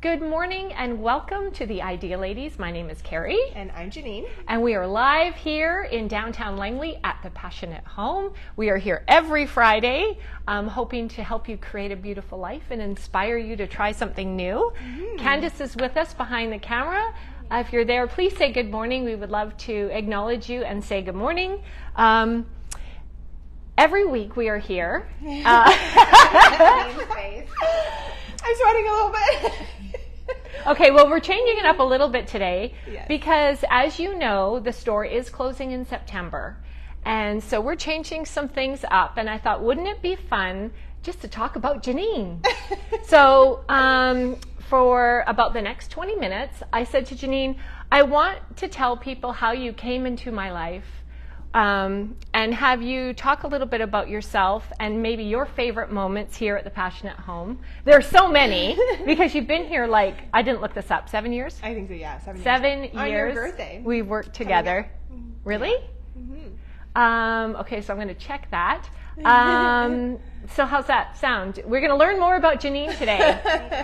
Good morning and welcome to the Idea Ladies. My name is Carrie. And I'm Jeannine. And we are live here in downtown Langley at the Passionate Home. We are here every Friday, hoping to help you create a beautiful life and inspire you to try something new. Candace is with us behind the camera. If you're there, please say good morning. We would love to acknowledge you and say good morning. Every week we are here. I'm sweating a little bit. Okay, well, we're changing it up a little bit today because, as you know, the store is closing in September. And so we're changing some things up. And I thought, wouldn't it be fun just to talk about Jeannine? So for about the next 20 minutes, I said to Jeannine, I want to tell people how you came into my life. And have you talk a little bit about yourself and maybe your favorite moments here at the Passionate Home. There are so many because you've been here I didn't look this up, 7 years? I think so, yeah. 7 years. 7 years. On your birthday. We've worked together. Really? Mm-hmm. Okay, so I'm going to check that. So how's that sound? We're going to learn more about Jeannine today.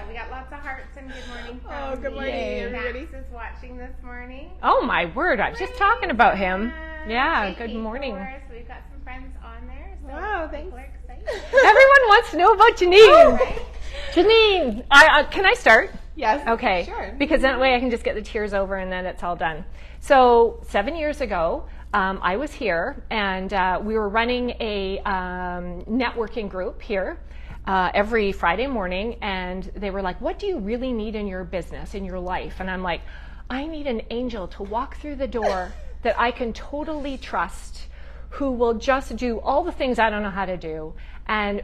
We got lots of hearts and good morning. Oh, good morning, everybody. Max is watching this morning. Oh, my word. I was just talking about him. Yeah, good morning. We've got some friends on there. So Wow, thanks. people are excited. Everyone wants to know about Jeannine. Right? Jeannine, can I start? Yes. Okay. Sure. Because that way I can just get the tears over and then it's all done. So 7 years ago, I was here and we were running a networking group here every Friday morning, and they were like, what do you really need in your business, in your life? And I'm like, I need an angel to walk through the door that I can totally trust, who will just do all the things I don't know how to do and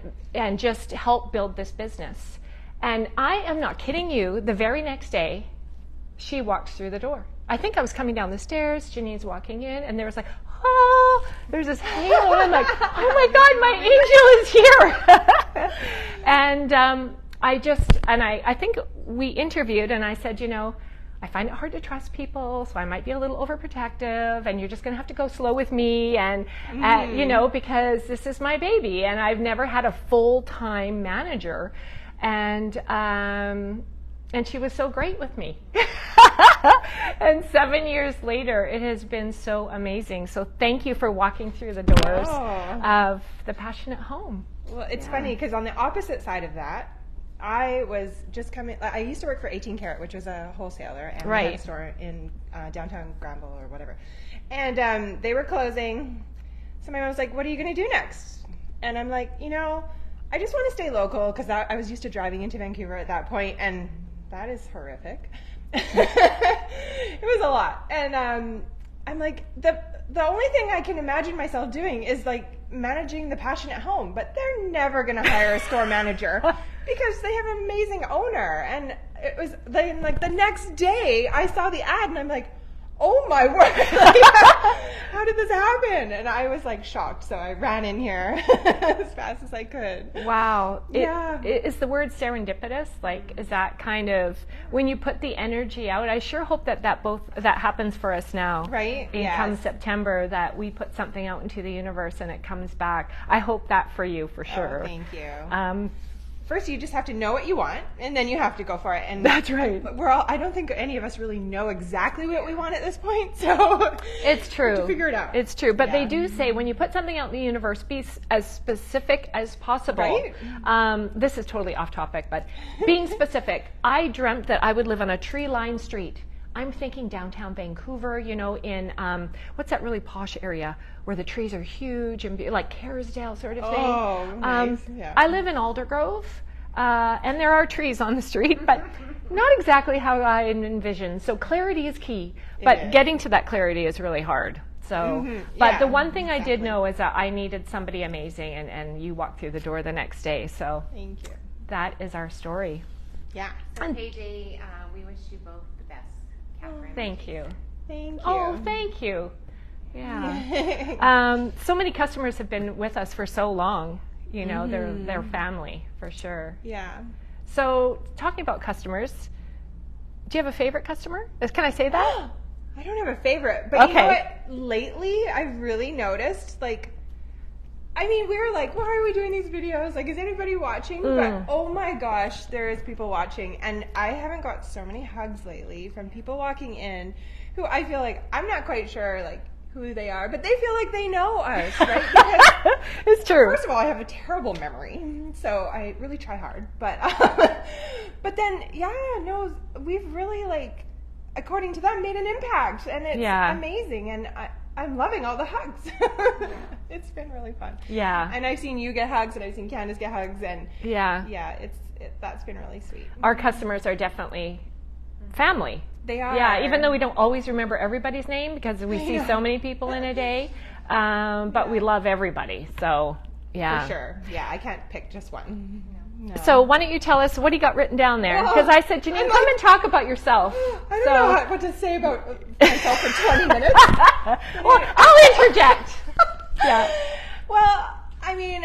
just help build this business. And I am not kidding you, the very next day, she walked through the door. I think I was coming down the stairs, Jeannine's walking in, and there was like, oh, there's this halo. And I'm like, oh my God, my angel is here. And I think we interviewed, and I said, you know, I find it hard to trust people, so I might be a little overprotective, and you're just going to have to go slow with me, and you know, because this is my baby, and I've never had a full-time manager, and she was so great with me. And 7 years later, it has been so amazing. So thank you for walking through the doors of the Passionate Home. Well, it's funny because on the opposite side of that, I was just coming. I used to work for 18 Carat, which was a wholesaler, and we had a store in downtown Granville or whatever. And they were closing. Somebody was like, "What are you going to do next?" And I'm like, you know, I just want to stay local because I was used to driving into Vancouver at that point, and that is horrific. It was a lot, and I'm like, the only thing I can imagine myself doing is like managing the Passionate Home, but they're never going to hire a store manager because they have an amazing owner. And it was then like the next day I saw the ad and I'm like, oh my word, like, how did this happen? And I was like shocked, so I ran in here as fast as I could. Wow. Yeah. Is the word serendipitous? Like, is that kind of when you put the energy out? I sure hope that happens for us now. Right? Come September, that we put something out into the universe and it comes back. I hope that for you, for sure. Oh, thank you. First, you just have to know what you want, and then you have to go for it. And that's right. I don't think any of us really know exactly what we want at this point, so it's true. We have to figure it out. It's true, but they do say when you put something out in the universe, be as specific as possible. Right? This is totally off topic, but being specific. I dreamt that I would live on a tree-lined street. I'm thinking downtown Vancouver, you know, in what's that really posh area where the trees are huge and like Kerrisdale sort of thing. Oh, nice. Yeah. I live in Aldergrove, and there are trees on the street, but not exactly how I envisioned. So clarity is key, but getting to that clarity is really hard. So, but the one thing I did know is that I needed somebody amazing, and you walked through the door the next day. So thank you. That is our story. Yeah. So KJ, we wish you both the best. Catherine. Thank you. Thank you. Oh, thank you. Yeah. So many customers have been with us for so long. You know, they're family for sure. Yeah. So talking about customers, do you have a favorite customer? Can I say that? I don't have a favorite, but you know what? Lately, I've really noticed, like, I mean, we were like, why are we doing these videos? Like, is anybody watching? But oh my gosh, there is people watching. And I haven't got so many hugs lately from people walking in who I feel like, I'm not quite sure, like, who they are, but they feel like they know us, right? Because, it's true. First of all, I have a terrible memory, so I really try hard. But, but then, yeah, no, we've really, like, according to them, made an impact. And it's amazing. And I'm loving all the hugs. It's been really fun. Yeah. And I've seen you get hugs, and I've seen Candace get hugs, and that's been really sweet. Our customers are definitely family. They are. Yeah, even though we don't always remember everybody's name because we see so many people in a day, but we love everybody. So, yeah. For sure. Yeah, I can't pick just one. No. So why don't you tell us what do you got written down there? Because I said, Jeannine, come and talk about yourself. I don't know what to say about myself for 20 minutes. Well, I'll interject. Yeah. Well, I mean,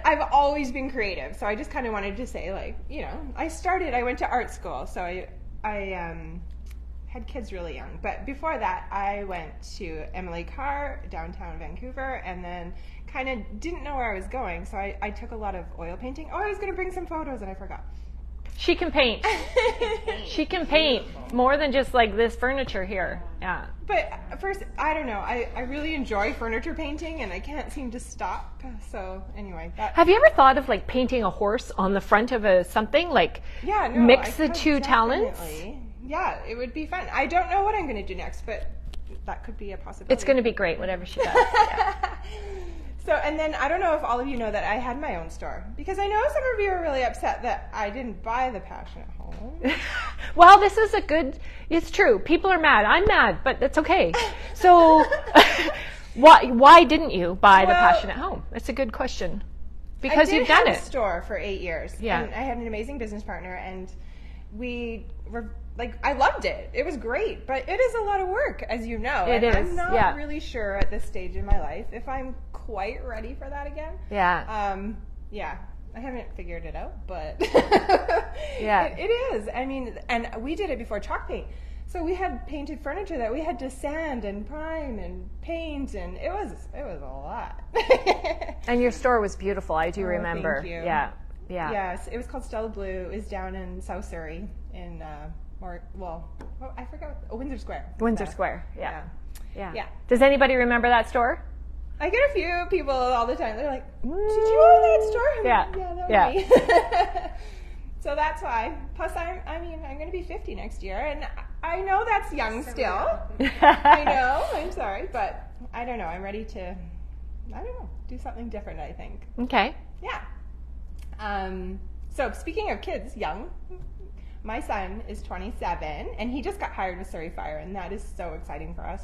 I've always been creative, so I just kind of wanted to say, like, you know, I went to art school, so I had kids really young. But before that, I went to Emily Carr, downtown Vancouver, and then kind of didn't know where I was going, so I took a lot of oil painting. Oh, I was going to bring some photos, and I forgot. She can paint. She can paint more than just like this furniture here. Yeah. But first, I don't know. I really enjoy furniture painting, and I can't seem to stop. So anyway. Have you ever thought of like painting a horse on the front of a something? Like mix the two talents? Yeah, it would be fun. I don't know what I'm going to do next, but that could be a possibility. It's going to be great, whatever she does. Yeah. So, and then I don't know if all of you know that I had my own store, because I know some of you are really upset that I didn't buy the Passionate Home. Well, this is it's true. People are mad. I'm mad, but that's okay. So why didn't you buy the Passionate Home? That's a good question. Because you've done it. I did have a store for 8 years. Yeah. And I had an amazing business partner, and we were like, I loved it. It was great, but it is a lot of work, as you know. It is. I'm not really sure at this stage in my life if I'm quite ready for that again. Yeah. Yeah. I haven't figured it out, but yeah, it is. I mean, and we did it before chalk paint. So we had painted furniture that we had to sand and prime and paint, and it was a lot. And your store was beautiful. I do remember. Thank you. Yeah. Yeah. Yes, it was called Stella Blue. It was down in South Surrey in I forgot. Windsor Square. Windsor Square. Yeah. Yeah. Yeah. Does anybody remember that store? I get a few people all the time. They're like, "Did you own that store?" Yeah. Yeah, that was me. So that's why. Plus, I'm going to be 50 next year, and I know that's young still. I know. I'm sorry, but I don't know. I'm ready to, do something different, I think. Okay. Yeah. So speaking of kids, young, my son is 27, and he just got hired with Surrey Fire, and that is so exciting for us.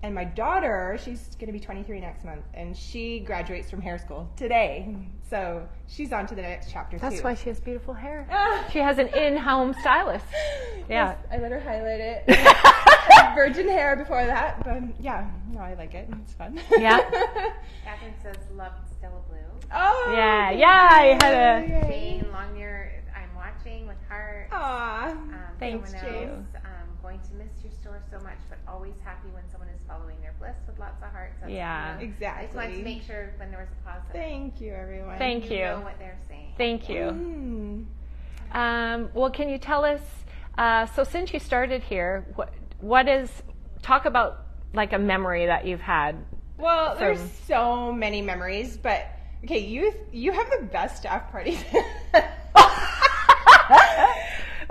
And my daughter, she's going to be 23 next month, and she graduates from hair school today. So she's on to the next chapter, That's too. why she has beautiful hair. She has an in-home stylist. Yeah. Yes, I let her highlight it. Virgin hair before that, but yeah, no, I like it. It's fun. Yeah. Catherine says, loved Stella Blue. Oh, yeah, I had a... Jane Longyear, I'm watching with heart. Aw, thanks, Jane. Going to miss your store so much, but always happy when someone is following their bliss with lots of hearts. That's exactly. I just wanted to make sure when there was a pause. Thank you, everyone. Thank you. Know what they're saying. Thank you. Well, can you tell us, so since you started here, talk about like a memory that you've had. Well, there's so many memories, but okay, you have the best staff parties.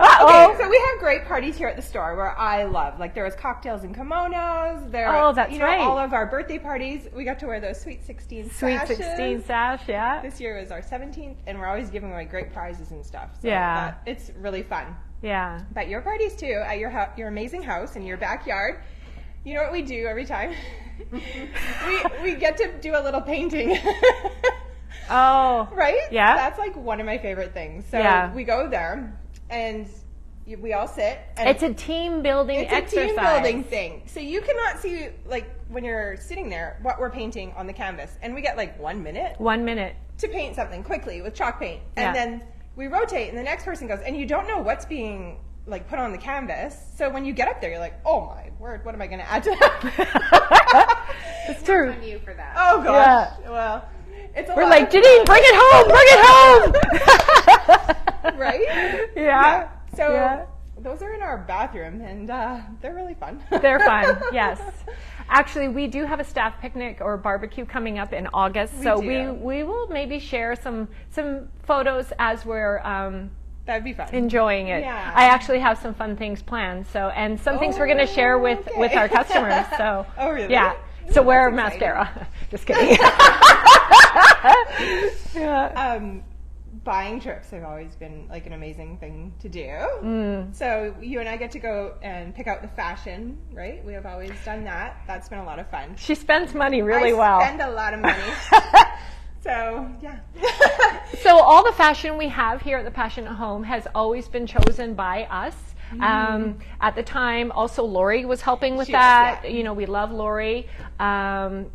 Okay, so we have great parties here at the store where I love. Like, there was cocktails and kimonos. That's right. All of our birthday parties, we got to wear those Sweet 16 sashes. Sweet 16 sash, yeah. This year was our 17th, and we're always giving away great prizes and stuff. So it's really fun. Yeah. But your parties, too, at your amazing house in your backyard. You know what we do every time? we get to do a little painting. Oh. Right? Yeah. That's like one of my favorite things. So we go there. And we all sit. And it's a team building exercise. It's a team building thing. So you cannot see, like, when you're sitting there, what we're painting on the canvas. And we get, like, 1 minute. 1 minute. To paint something quickly with chalk paint. And then we rotate, and the next person goes. And you don't know what's being, like, put on the canvas. So when you get up there, you're like, oh, my word, what am I going to add to that? It's true. On you for that. Oh, gosh. Yeah. Well, We're like, Jeannine, bring it home, bring it home. Right? Yeah. So those are in our bathroom, and they're really fun. They're fun, yes. Actually, we do have a staff picnic or barbecue coming up in August, so we will maybe share some photos as we're that'd be fun. enjoying it. Yeah. I actually have some fun things planned, and some things we're going to share with our customers. So oh, really? Yeah. So wear mascara. Just kidding. Yeah. Buying trips have always been like an amazing thing to do. So you and I get to go and pick out the fashion, right? We have always done that. That's been a lot of fun. She spends money really well. I spend a lot of money. So, yeah. So all the fashion we have here at the Passionate Home has always been chosen by us. At the time, also Lori was helping with that. Yeah. You know, we love Lori. And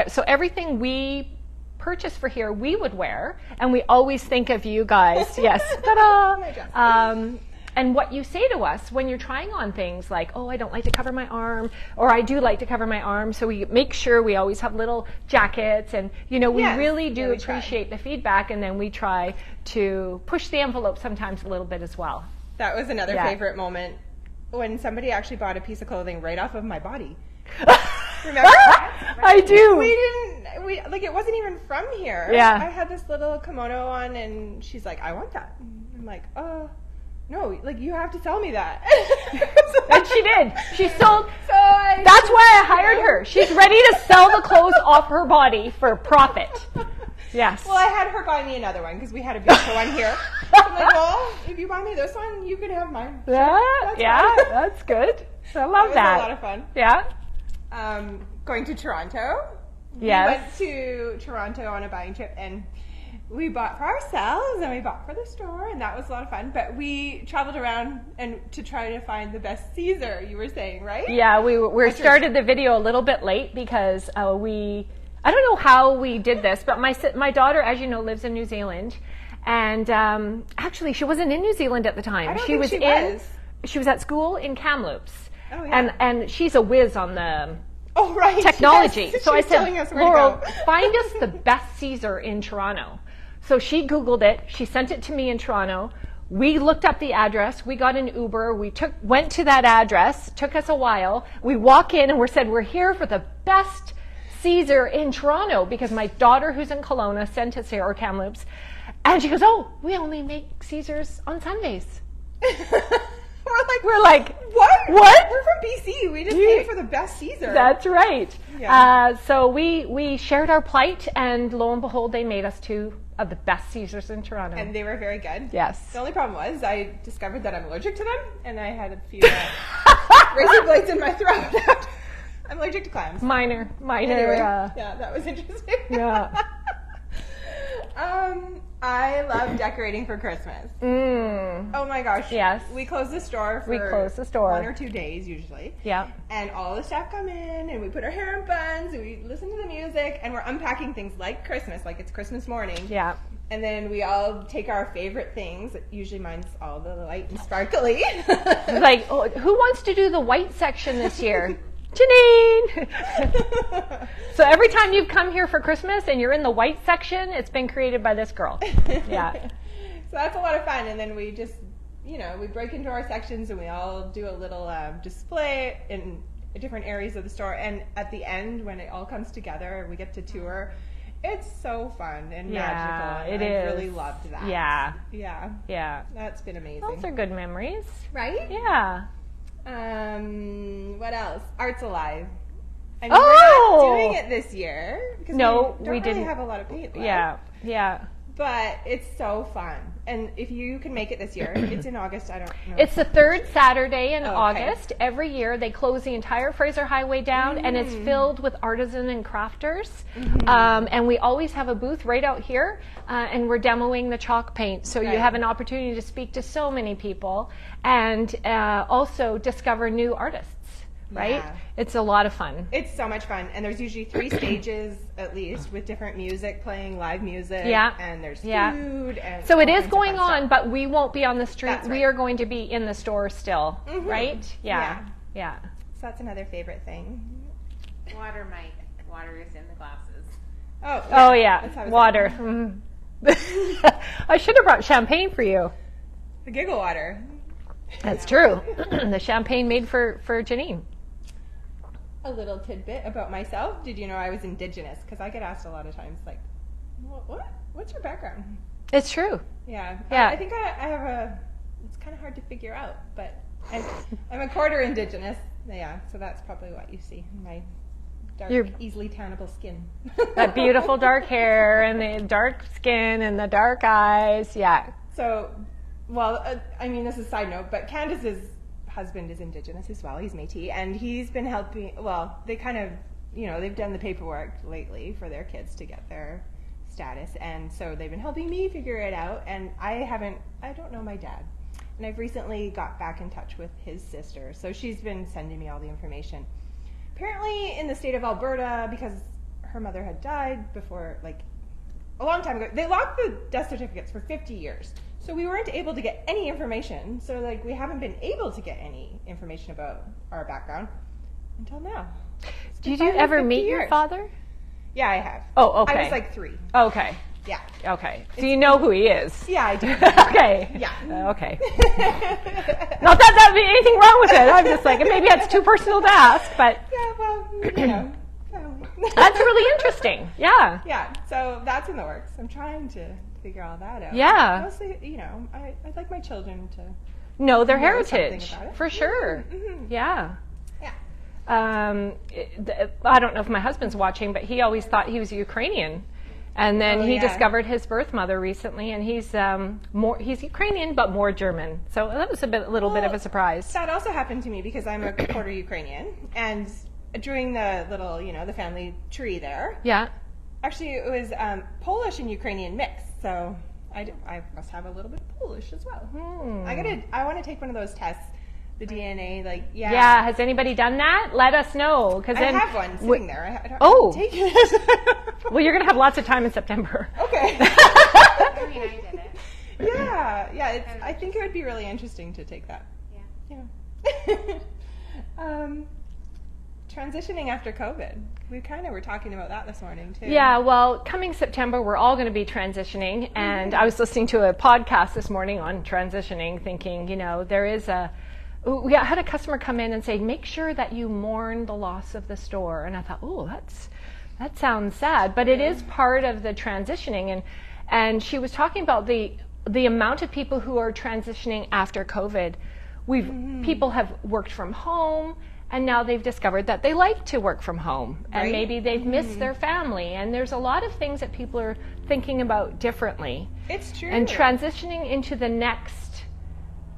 so everything we purchase for here, we would wear. And we always think of you guys. Yes. Ta-da! And what you say to us when you're trying on things like, oh, I don't like to cover my arm, or I do like to cover my arm. So we make sure we always have little jackets, and we really do appreciate the feedback, and then we try to push the envelope sometimes a little bit as well. That was another favorite moment, when somebody actually bought a piece of clothing right off of my body. Remember? I do. It wasn't even from here. Yeah. I had this little kimono on, and she's like, I want that. I'm like, oh. No, like, you have to sell me that. And she did. She sold. That's why I hired her. She's ready to sell the clothes off her body for profit. Yes. Well, I had her buy me another one because we had a beautiful one here. I'm like, well, if you buy me this one, you could have mine. That's good. I love that. It was a lot of fun. Yeah. Going to Toronto. Yes. We went to Toronto on a buying trip, and we bought for ourselves and we bought for the store, and that was a lot of fun. But we traveled around and to try to find the best Caesar, you were saying, right? Yeah, we started the video a little bit late because I don't know how we did this, but my daughter, as you know, lives in New Zealand, and actually she wasn't in New Zealand at the time. I don't think she was at school in Kamloops. Oh, yeah. And she's a whiz on the Yes. technology. So I said, Laurel, to find us the best Caesar in Toronto. So she Googled it. She sent it to me in Toronto. We looked up the address. We got an Uber. We went to that address. Took us a while. We walk in and we're here for the best Caesar in Toronto because my daughter, who's in Kelowna, sent us here, or Kamloops. And she goes, oh, we only make Caesars on Sundays. We're like, what? We're from BC. We just came for the best Caesar. That's right. Yeah. So we shared our plight, and lo and behold, they made us two of the best Caesars in Toronto. And they were very good. Yes. The only problem was I discovered that I'm allergic to them, and I had a few razor blades in my throat. I'm allergic to clams. Minor. Anyway, yeah, that was interesting. Yeah. I love decorating for Christmas. Oh my gosh. Yes. We close the store for 1 or 2 days usually. Yeah. And all the staff come in, and we put our hair in buns, and we listen to the music, and we're unpacking things like Christmas, like it's Christmas morning. Yeah. And then we all take our favorite things. Usually mine's all the light and sparkly. Like, oh, who wants to do the white section this year? Jeannine! So every time you've come here for Christmas and you're in the white section, it's been created by this girl. Yeah. So that's a lot of fun. And then we just, we break into our sections, and we all do a little display in different areas of the store. And at the end, when it all comes together, we get to tour. It's so fun and magical. It I is. really loved that. Yeah. Yeah. Yeah. That's been amazing. Those are good memories. Right? Yeah. What else? Arts Alive. I mean, Oh! we're not doing it this year because we didn't have a lot of paint left. Yeah. But it's so fun. And if you can make it this year, it's in August. I don't know. It's the third Saturday in August. Every year they close the entire Fraser Highway down, and it's filled with artisan and crafters. And we always have a booth right out here, and we're demoing the chalk paint. So you have an opportunity to speak to so many people and also discover new artists. Right? Yeah. It's a lot of fun. It's so much fun. And there's usually 3 stages at least with different music playing, live music. Yeah. And there's food. And so it is all going kinds of fun on, stuff. but we won't be on the street. That's right. We are going to be in the store still. Right? Yeah. So that's another favorite thing. Water, Mike. Water is in the glasses. Oh yeah, That's how it's water. I should have brought champagne for you. The giggle water. That's true. The champagne made for Jeannine. A little tidbit about myself. Did you know I was Indigenous? Because I get asked a lot of times, like, what? What's your background? It's true. Yeah. Yeah. I think I have a. It's kind of hard to figure out, but I'm a quarter Indigenous. Yeah, so that's probably what you see in my dark, easily tannable skin. That beautiful dark hair and the dark skin and the dark eyes. Yeah. So, well, I mean, this is a side note, but Candace's husband is Indigenous as well. He's Métis, and he's been helping. Well, they kind of, they've done the paperwork lately for their kids to get their status, and so they've been helping me figure it out. And I don't know my dad, and I've recently got back in touch with his sister, so she's been sending me all the information. Apparently, in the state of Alberta, because her mother had died before, like, a long time ago, they locked the death certificates for 50 years. So we weren't able to get any information. So, like, we haven't been able to get any information about our background until now. Did you ever meet your father? Yeah, I have. Oh, okay. I was like 3. Okay. Yeah. Okay. So you know who he is? Yeah, I do. Okay. Yeah. Okay. Not that there'd be anything wrong with it. I'm just like, maybe it's too personal to ask, but. Yeah, well, That's really interesting. Yeah. Yeah, so that's in the works. I'm trying to figure all that out. Yeah. Mostly, I'd like my children to know their know heritage. something about it. For sure. Mm-hmm. Yeah. Yeah. I don't know if my husband's watching, but he always thought he was Ukrainian. And then he discovered his birth mother recently, and he's Ukrainian, but more German. So that was a little bit of a surprise. That also happened to me because I'm a quarter Ukrainian, and during the little, the family tree there. Yeah. Actually, it was Polish and Ukrainian mix, so I must have a little bit of Polish as well. I want to take one of those tests, the DNA, Yeah. Has anybody done that? Let us know, because I have one sitting there. I Oh. take it. Well, you're gonna have lots of time in September. Okay. I mean, I did it. Yeah. I think it would be really interesting to take that. Yeah. Transitioning after COVID. We kind of were talking about that this morning too. Yeah, well, coming September, we're all going to be transitioning. And I was listening to a podcast this morning on transitioning, thinking, we had a customer come in and say, make sure that you mourn the loss of the store. And I thought, that sounds sad. But it is part of the transitioning. And she was talking about the amount of people who are transitioning after COVID. People have worked from home. And now they've discovered that they like to work from home, and maybe they've missed their family. And there's a lot of things that people are thinking about differently. It's true. And transitioning into the next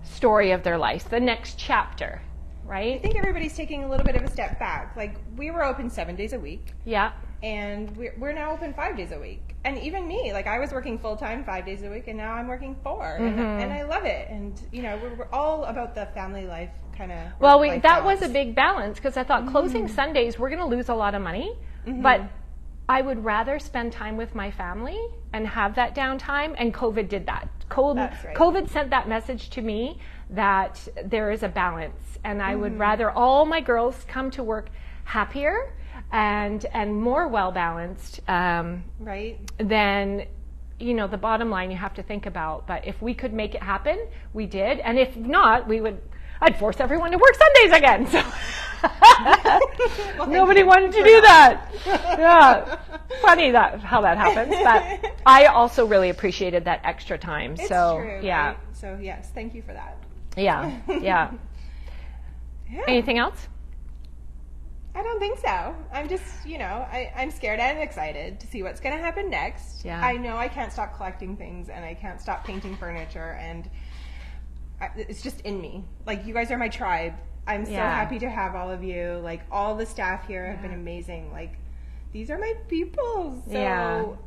story of their life, the next chapter, right? I think everybody's taking a little bit of a step back. Like, we were open 7 days a week. Yeah. And we're now open 5 days a week. And even me, like, I was working full-time 5 days a week, and now I'm working 4. And I love it. And, we're all about the family life kind of. Well, that was a big balance, because I thought closing Sundays, we're going to lose a lot of money. But I would rather spend time with my family and have that downtime. And COVID did that. That's right. COVID sent that message to me that there is a balance. And I would rather all my girls come to work happier and more well-balanced than, the bottom line you have to think about. But if we could make it happen, we did. And if not, I'd force everyone to work Sundays again. So nobody wanted to do that. Yeah. Funny how that happens. But I also really appreciated that extra time. It's true, yeah. Right? So yes, thank you for that. Yeah. Yeah. Anything else? I don't think so. I'm just, I'm scared and excited to see what's going to happen next. Yeah. I know I can't stop collecting things, and I can't stop painting furniture, and it's just in me. Like, you guys are my tribe. I'm so happy to have all of you. Like, all the staff here have been amazing. Like, these are my people. So,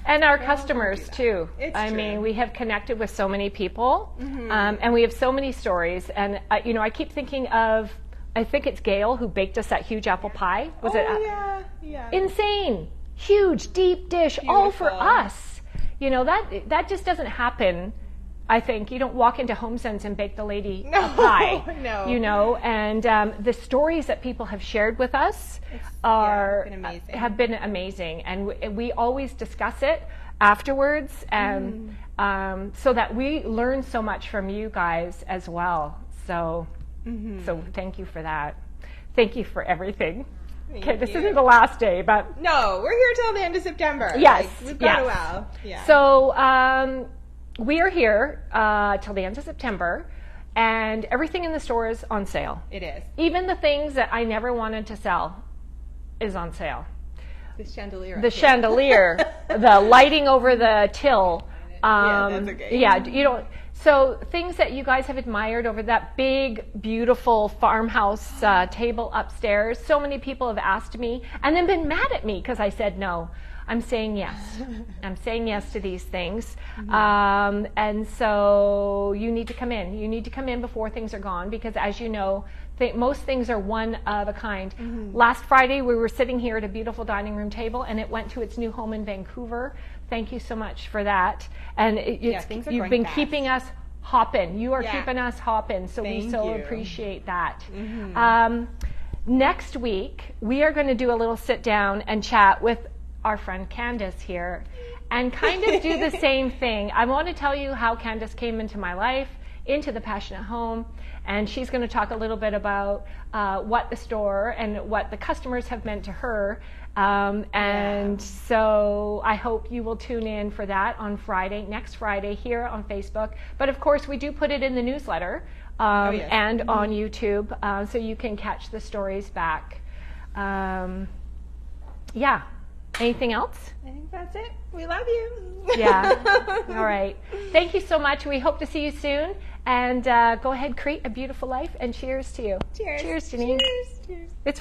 And our customers, too. I mean, we have connected with so many people, and we have so many stories. And, I keep thinking of, I think it's Gail who baked us that huge apple pie. Yeah. Insane. Huge, deep dish, all for us. That just doesn't happen I think you don't walk into HomeSense and bake the lady No, a pie. no. You know, and the stories that people have shared with us have been amazing, and we always discuss it afterwards, and so that we learn so much from you guys as well. So, so thank you for that. Thank you for everything. Okay, this isn't the last day, but no, we're here till the end of September. Yes, like, we've got a while. Yeah. So we are here till the end of September, and everything in the store is on sale. It is. Even the things that I never wanted to sell is on sale. The chandelier. The chandelier, the lighting over the till. Yeah, that's okay. Yeah, you know. So things that you guys have admired over that big, beautiful farmhouse table upstairs. So many people have asked me and then been mad at me because I said no. I'm saying yes. I'm saying yes to these things. And so you need to come in. You need to come in before things are gone because, as you know, most things are one of a kind. Last Friday, we were sitting here at a beautiful dining room table, and it went to its new home in Vancouver. Thank you so much for that. And you've been keeping us hopping. You are keeping us hopping, so we so appreciate that. Next week, we are going to do a little sit down and chat with our friend Candace here and kind of do the same thing. I want to tell you how Candace came into my life, into the Passionate Home, and she's going to talk a little bit about what the store and what the customers have meant to her. So I hope you will tune in for that on Friday, next Friday, here on Facebook. But of course, we do put it in the newsletter and on YouTube, so you can catch the stories back. Yeah. Anything else? I think that's it. We love you. Yeah. All right. Thank you so much. We hope to see you soon. And go ahead, create a beautiful life. And cheers to you. Cheers. Cheers, Jeannine. Cheers. It's